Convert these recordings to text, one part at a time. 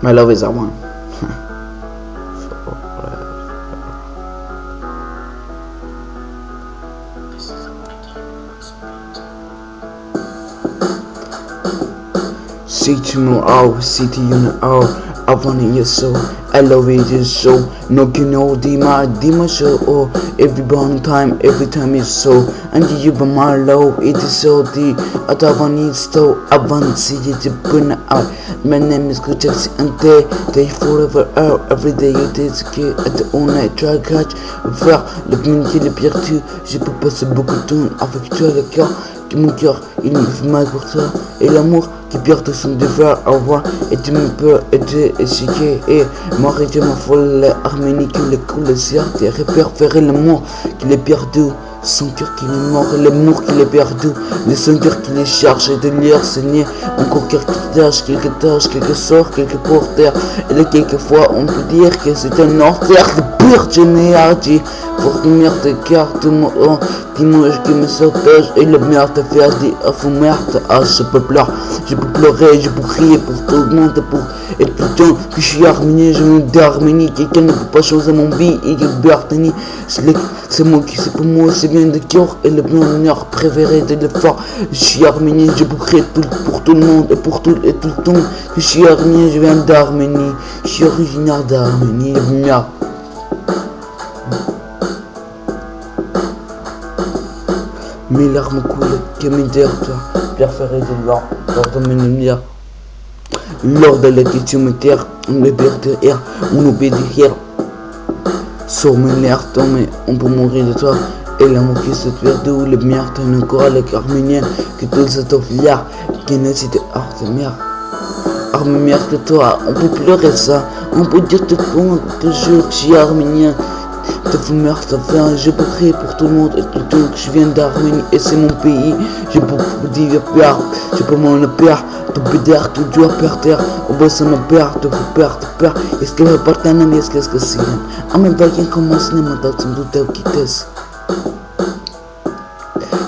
My love is a one. See tomorrow, city you know, I want it so, I love it so, no can know Dima so, oh, every born time, every time is so, and you be my love, it is so the, at I want it so, I want to see it burn out, my name is Kuchak and day forever out, every day you did que at the all night try catch, faire le bien qui est le pire tu, je peux passer beaucoup de temps avec toi le cœur, que mon cœur, il me fait mal pour toi, et l'amour, qui perd son devoir à voir et tu me peux aider et chiquer et m'arrêter ma folle harmonie qui le coule certes et réperférer l'amour qu'il est perdu, son cœur qui est mort, l'amour qu'il est perdu, le son cœur qui les cherche et de lire saigner encore quelques sorts, quelques porteurs et quelquefois on peut dire que c'est un enfer de pure généalogie pour une merde carte mon dimanche qui me sauvage et le merde te fait dire à fou merde je peux pleurer, je peux crier pour tout le monde et tout le temps que je suis arménien, je me dis Arménie, quelqu'un ne peut pas changer mon vie et Bertani, c'est moi qui c'est pour moi, c'est bien de cœur et le bonheur préféré de l'effort, je suis arménien, je peux crier pour tout le monde et pour tout le temps que je suis arménien, je viens d'Arménie, je suis originaire d'Arménie, bien. Mes larmes coulent, que mes toi, préféré de l'or, lors de mes lumières. Lors de la question me terre, on me perd derrière, on me perd derrière. Sur mes nerfs tombés, on peut mourir de toi. Et l'amour qui se perd d'où le merde, un encore avec arménien, que tout cet offriard, qui n'est pas hors de mer. Arme merde de toi, on peut pleurer ça, on peut dire tout le monde, toujours que je suis arménien. Te fous merde, je peux crier pour tout le monde et tout le temps que je viens d'Arménie et c'est mon pays. Je peux dire peur, je peux m'en perdre, tout pédère, tout doigt per terre. Au bas ça me perd, te faut perdre, peur. Est-ce que le partenaire est-ce que c'est un même pas qui commence ne m'entend sans doute qui t'es.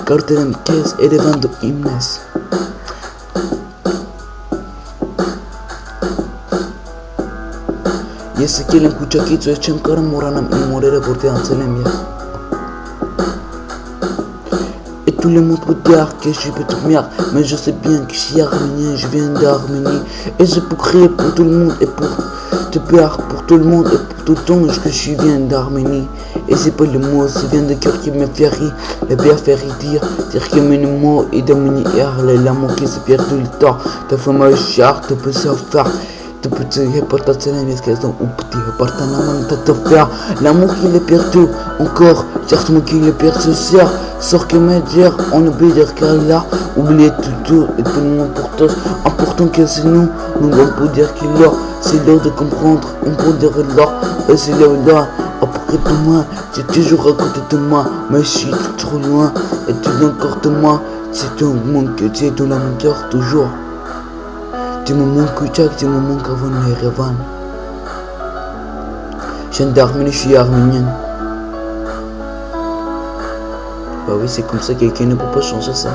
Car t'es dans caisse et devant de hymnes. Y ese que le escucha aquí, tu echan cara moranam y morir por te anselemia. Et tout le monde peut dire que je suis toute merde, mais je sais bien que je suis arménien, je viens d'Arménie. Et je peux crier pour tout le monde et pour te perdre pour tout le monde et pour tout le temps que je viens d'Arménie. Et c'est pas le mot, c'est bien de cœur qui me fait rire, le bien fait dire que mes mots et d'Arménie, l'amour qui se perd tout le temps, ta femme à char, te peut se faire. Tu peux te reporter à la maison ou petit reporter à la main de faire l'amour qui est perdu encore, certainement qui est perdu, sort que me dire, on oublie dire qu'elle a oublié tout et tout le monde pour tous, important que c'est nous on peut dire qu'il a, c'est l'heure de comprendre, on peut dire l'heure, et c'est l'heure là, après de moi, tu es toujours à côté de moi, mais je suis trop loin, et tu es encore de moi, c'est ton monde que tu es dans mon cœur toujours. Tu me manques Kuchak, tu me manques avant les Yerevan. Je viens d'Arménie, je suis arménienne. Bah oui, c'est comme ça, quelqu'un ne peut pas changer ça.